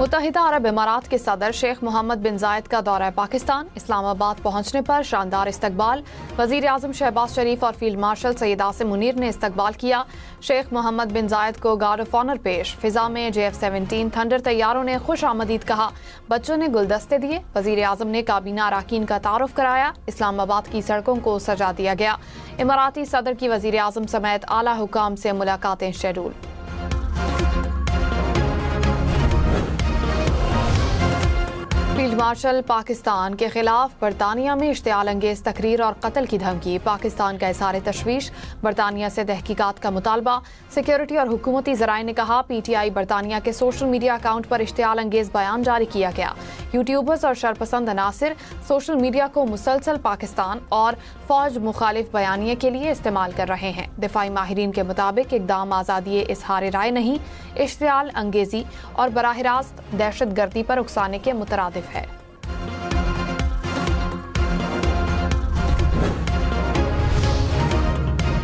मुत्तहिदा अरब इमारात के सदर शेख मोहम्मद बिन जायद का दौरा पाकिस्तान। इस्लामाबाद पहुंचने पर शानदार इस्तकबाल। वजीर आजम शहबाज शरीफ और फील्ड मार्शल सैयद आसिम मुनीर ने इस्तकबाल किया। शेख मोहम्मद बिन जायद को गार्ड ऑफ ऑनर पेश। फिजा में JF-17 थंडर तैयारों ने खुश आमदीद कहा। बच्चों ने गुलदस्ते दिए। वजीर आजम ने काबीना अराकीन का तारुफ कराया। इस्लामाबाद की सड़कों को सजा दिया गया। इमाराती सदर की वजीर आजम समेत आला हुकाम से मुलाकातें शेड्यूल। फील्ड मार्शल पाकिस्तान के खिलाफ बरतानिया में इश्तियाल अंगेज तकरीर और कत्ल की धमकी। पाकिस्तान का इज़हार तशवीश। बरतानिया से तहकीकात का मुतालबा। सिक्योरिटी और हुकूमती ज़राए ने कहा PTI बरतानिया के सोशल मीडिया अकाउंट पर इश्तियाल अंगेज बयान जारी किया गया। यूट्यूबर्स और शरपसंद अनासिर सोशल मीडिया को मुसलसल पाकिस्तान और फौज मुखालिफ बयानिए के लिए इस्तेमाल कर रहे हैं। दिफाई माहिरीन के मुताबिक इकदाम आज़ादी इज़हार राय नहीं, इश्तियाल अंगेजी और बराह रास्त दहशत गर्दी पर उकसाने के मुतरादिफ है।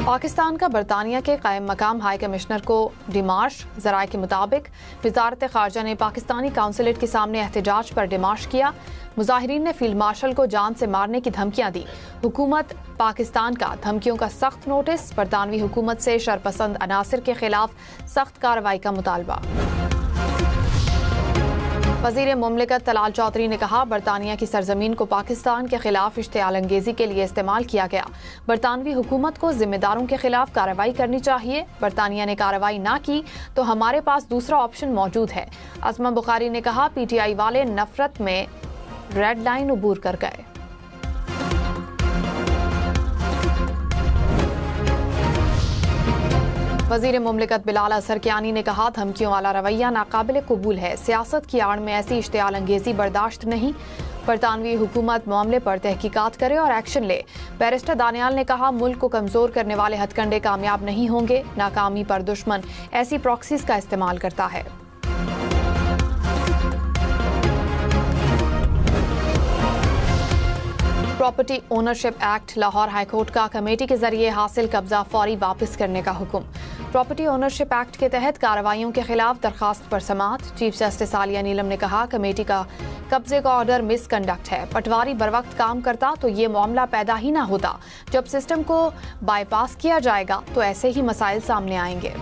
पाकिस्तान का बरतानिया के कायम मकाम हाई कमिश्नर को डिमार्श। ज़राए के मुताबिक वजारत ख़ारजा ने पाकिस्तानी काउंसलेट के सामने एहतजाज पर डिमार्श किया। मुजाहिरीन ने फील्ड मार्शल को जान से मारने की धमकियां दी। हुकूमत पाकिस्तान का धमकियों का सख्त नोटिस। बरतानवी हुकूमत से शरपसंद अनासिर के खिलाफ सख्त कार्रवाई का मुतालबा। वज़ीर मुमलिकत तलाल चौधरी ने कहा बरतानिया की सरजमीन को पाकिस्तान के खिलाफ इश्तियाल अंगेजी के लिए इस्तेमाल किया गया। बरतानवी हुकूमत को जिम्मेदारों के खिलाफ कार्रवाई करनी चाहिए। बरतानिया ने कार्रवाई ना की तो हमारे पास दूसरा ऑप्शन मौजूद है। अज़मा बुखारी ने कहा PTI वाले नफरत में रेड लाइन उबूर कर गए। वज़ीर मुमलिकत बिलाल असरकियानी ने कहा धमकियों वाला रवैया नाकाबिल कबूल है। सियासत की आड़ में ऐसी इश्तियाल अंगेजी बर्दाश्त नहीं। बरतानवी हुकूमत मामले पर तहकीकात करे और एक्शन ले। बैरिस्टर दानियाल ने कहा मुल्क को कमजोर करने वाले हथकंडे कामयाब नहीं होंगे। नाकामी पर दुश्मन ऐसी प्रॉक्सीज का इस्तेमाल करता है। Property ownership act Lahore high court का कमेटी के जरिए हासिल कब्जा फौरी वापस करने का हुक्म। प्रॉपर्टी ओनरशिप एक्ट के तहत कार्रवाइयों के खिलाफ दरखास्त पर समाअत। चीफ जस्टिस आलिया नीलम ने कहा कमेटी का कब्जे का ऑर्डर मिसकंडक्ट है। पटवारी बरवक्त काम करता तो ये मामला पैदा ही ना होता। जब सिस्टम को बाईपास किया जाएगा तो ऐसे ही मसाइल सामने आएंगे।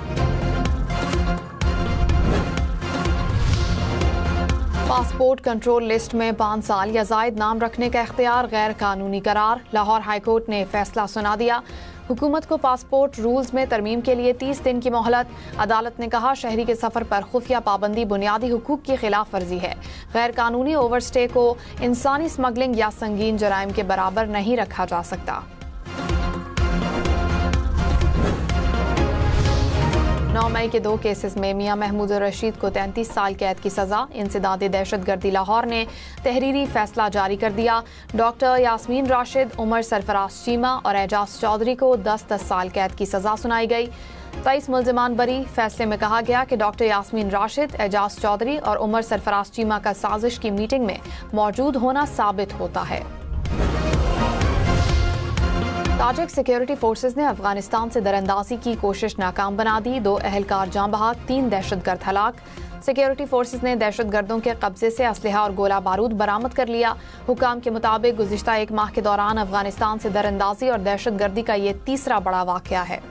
पासपोर्ट कंट्रोल लिस्ट में 5 साल या जायद नाम रखने का इख्तियार गैर कानूनी करार। लाहौर हाईकोर्ट ने फैसला सुना दिया। हुकूमत को पासपोर्ट रूल्स में तरमीम के लिए 30 दिन की मोहलत। अदालत ने कहा शहरी के सफर पर खुफिया पाबंदी बुनियादी हुकूक की खिलाफ वर्जी है। गैर कानूनी ओवरस्टे को इंसानी स्मगलिंग या संगीन जराइम के बराबर नहीं रखा जा सकता। 9 मई के 2 केसेस में मियां महमूद रशीद को 33 साल कैद की सजा। इंसदाद दहशतगर्दी लाहौर ने तहरीरी फैसला जारी कर दिया। डॉक्टर यास्मीन राशिद, उमर सरफराज चीमा और एजाज चौधरी को 10-10 साल कैद की सजा सुनाई गई। 23 मुल्जिमान बरी। फैसले में कहा गया कि डॉक्टर यास्मीन राशिद, एजाज चौधरी और उमर सरफराज चीमा का साजिश की मीटिंग में मौजूद होना साबित होता है। ताजिक सिक्योरिटी फोर्सेज ने अफगानिस्तान से दरअंदाजी की कोशिश नाकाम बना दी। 2 अहलकार जाँ बहक, 3 दहशतगर्द हलाक। सिक्योरिटी फोर्सेज ने दहशतगर्दों के कब्जे से असलहा और गोला बारूद बरामद कर लिया। हुकाम के मुताबिक गुज़िश्ता 1 माह के दौरान अफगानिस्तान से दरअंदाजी और दहशतगर्दी का ये तीसरा बड़ा वाक़या है।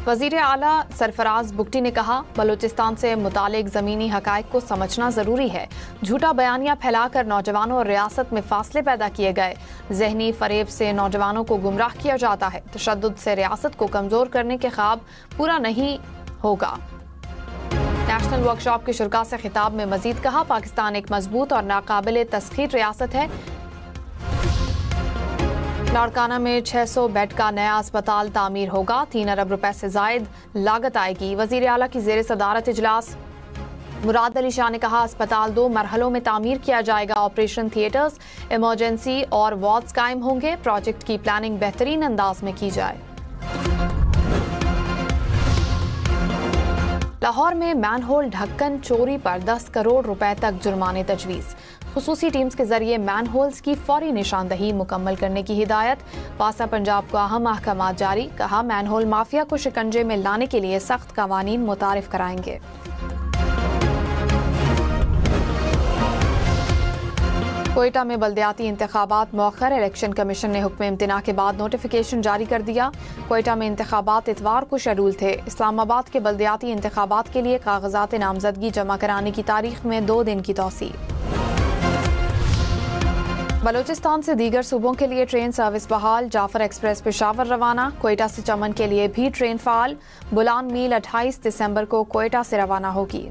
वज़ीर आला सरफराज बुगटी ने कहा बलूचिस्तान से मुतालिक ज़मीनी हक़ाइक़ को समझना ज़रूरी है। झूठा बयानिया फैलाकर नौजवानों और रियासत में फासले पैदा किए गए। जहनी फरेब से नौजवानों को गुमराह किया जाता है। तशद्दुद से रियासत को कमज़ोर करने के ख्वाब पूरा नहीं होगा। नेशनल वर्कशॉप के शुरका से खिताब में मजीद कहा पाकिस्तान एक मजबूत और नाकाबिल तस्खीर रियासत है। लाड़काना में 600 बेड का नया अस्पताल तामीर होगा। 3 अरब रुपए से जायद लागत आएगी। वज़ीर आला की ज़ेर सदारत इजलास। मुराद अली शाह ने कहा अस्पताल 2 मरहलों में तामीर किया जाएगा। ऑपरेशन थिएटर्स, इमरजेंसी और वार्ड्स कायम होंगे। प्रोजेक्ट की प्लानिंग बेहतरीन अंदाज में की जाए। लाहौर में मैनहोल ढक्कन चोरी पर 10 करोड़ रुपए तक जुर्माने तजवीज़। खुसूसी टीम्स के जरिए मैन होल्स की फौरी निशानदही मुकम्मल करने की हिदायत। वासा पंजाब को अहम अहकामात जारी, कहा मैन होल माफिया को शिकंजे में लाने के लिए सख्त कवानीन मुतारिफ कराएंगे। कोयटा में बल्दियाती इंतखाबात मौखर, इलेक्शन कमीशन ने हुक्म इम्तिना के बाद नोटिफिकेशन जारी कर दिया। कोयटा में इंतखाबात इतवार को शेड्यूल थे। इस्लामाबाद के बल्दियाती इंतखाबात के लिए कागजात नामजदगी जमा कराने की तारीख में 2 दिन की तौसी। बलूचिस्तान से दीगर सूबों के लिए ट्रेन सर्विस बहाल, जाफर एक्सप्रेस पेशावर रवाना। कोयटा से चमन के लिए भी ट्रेन फाल। बुलान मील 28 दिसंबर को कोयटा से रवाना होगी।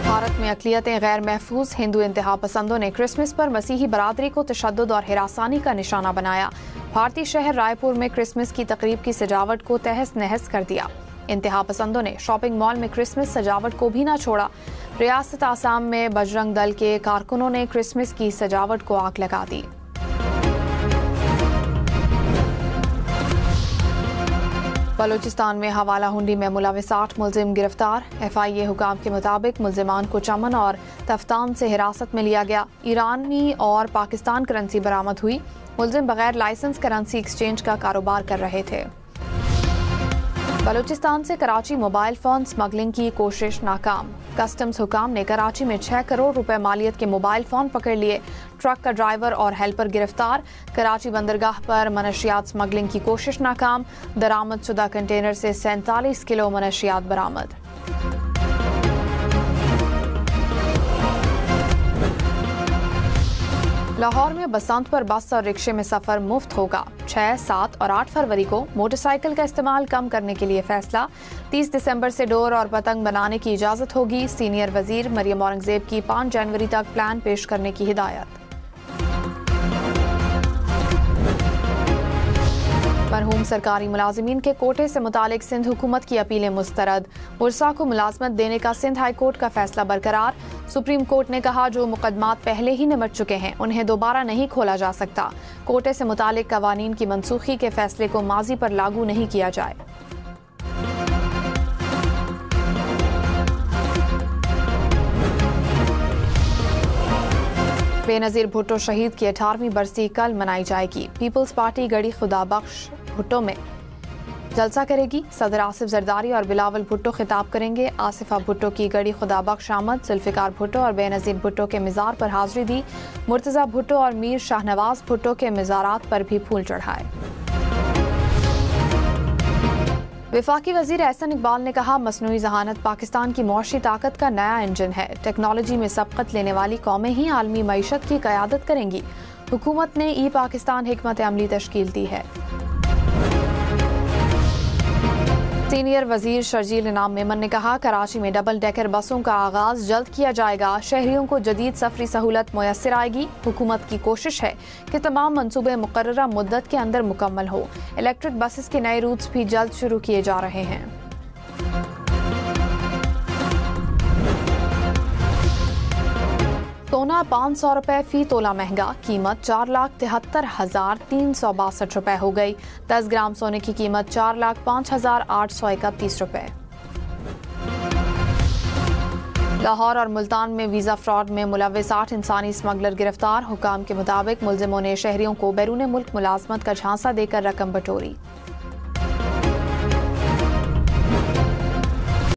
भारत में अक़लियतें गैर महफूज, हिंदू इंतहा पसंदों ने क्रिसमस पर मसीही बरादरी को तशद्दुद और हिरासानी का निशाना बनाया। भारतीय शहर रायपुर में क्रिसमस की तकरीब की सजावट को तहस नहस कर दिया। इंतहा पसंदों ने शॉपिंग मॉल में क्रिसमस सजावट को भी न छोड़ा। रियासत आसाम में बजरंग दल के कारकुनों ने क्रिसमस की सजावट को आग लगा दी। बलूचिस्तान में हवाला हुंडी में मुलविस 8 मुलजिम गिरफ्तार। FIA हुकाम के मुताबिक मुलजिमान को चमन और तफ्तान से हिरासत में लिया गया। ईरानी और पाकिस्तान करेंसी बरामद हुई। मुलजिम बगैर लाइसेंस करेंसी एक्सचेंज का कारोबार कर रहे थे। बलूचिस्तान से कराची मोबाइल फोन स्मगलिंग की कोशिश नाकाम। कस्टम्स हुकाम ने कराची में 6 करोड़ रुपए मालियत के मोबाइल फोन पकड़ लिए। ट्रक का ड्राइवर और हेल्पर गिरफ्तार। कराची बंदरगाह पर मनशियात स्मगलिंग की कोशिश नाकाम। दरामदशुदा कंटेनर से 47 किलो मनशियात बरामद। लाहौर में बसंत पर बस और रिक्शे में सफर मुफ्त होगा। 6, 7 और 8 फरवरी को मोटरसाइकिल का इस्तेमाल कम करने के लिए फैसला। 30 दिसंबर से डोर और पतंग बनाने की इजाजत होगी। सीनियर वजीर मरियम औरंगजेब की 5 जनवरी तक प्लान पेश करने की हिदायत। मरहूम सरकारी मुलाजिमीन के कोटे से मुतालिक सिंध हुकूमत की अपीलें मुस्तरद। मुर्सा को मुलाजमत देने का सिंध हाई कोर्ट का फैसला बरकरार। सुप्रीम कोर्ट ने कहा जो मुकदमात पहले ही निमट चुके हैं उन्हें दोबारा नहीं खोला जा सकता। कोटे से मुतालिक कवानीन की मनसूखी के फैसले को माजी पर लागू नहीं किया जाए। बेनजीर भुट्टो शहीद की 18वीं बरसी कल मनाई जाएगी। पीपल्स पार्टी गढ़ी खुदा बख्श भुट्टो में जलसा करेगी। सदर आसिफ जरदारी और बिलावल भुट्टो खिताब करेंगे। आसिफा भुट्टो की गढ़ी खुदा बख्श आमद, जुल्फिकार भुट्टो और बेनजीर भुट्टो के मिज़ार पर हाजिरी दी। मुर्तज़ा भुट्टो और मीर शाहनवाज भुट्टो के मिज़ारात पर भी फूल चढ़ाए। वफाकी वजीर एहसन इकबाल ने कहा मसनूई जहानत पाकिस्तान की मुआशी ताकत का नया इंजन है। टेक्नोलॉजी में सबकत लेने वाली कौमें ही आलमी मईशत की क़यादत करेंगी। हुकूमत ने पाकिस्तान हिकमत अमली तश्कील दी है। सीनियर वजीर शर्जील इनाम मेमन ने कहा कराची में डबल डेकर बसों का आगाज जल्द किया जाएगा। शहरियों को जदीद सफरी सहूलत मुयस्सर आएगी। हुकूमत की कोशिश है कि तमाम मंसूबे मुकर्ररा मुद्दत के अंदर मुकम्मल हो। इलेक्ट्रिक बसेस के नए रूट्स भी जल्द शुरू किए जा रहे हैं। सोना 500 रुपए फी तोला महंगा, कीमत 4,73,362 रुपए हो गई। 10 ग्राम सोने की कीमत 4,05,831 रुपए। लाहौर और मुल्तान में वीजा फ्रॉड में मुलविस 8 इंसानी स्मगलर गिरफ्तार। हुकाम के मुताबिक मुलजिमों ने शहरियों को बैरून मुल्क मुलाजमत का झांसा देकर रकम बटोरी।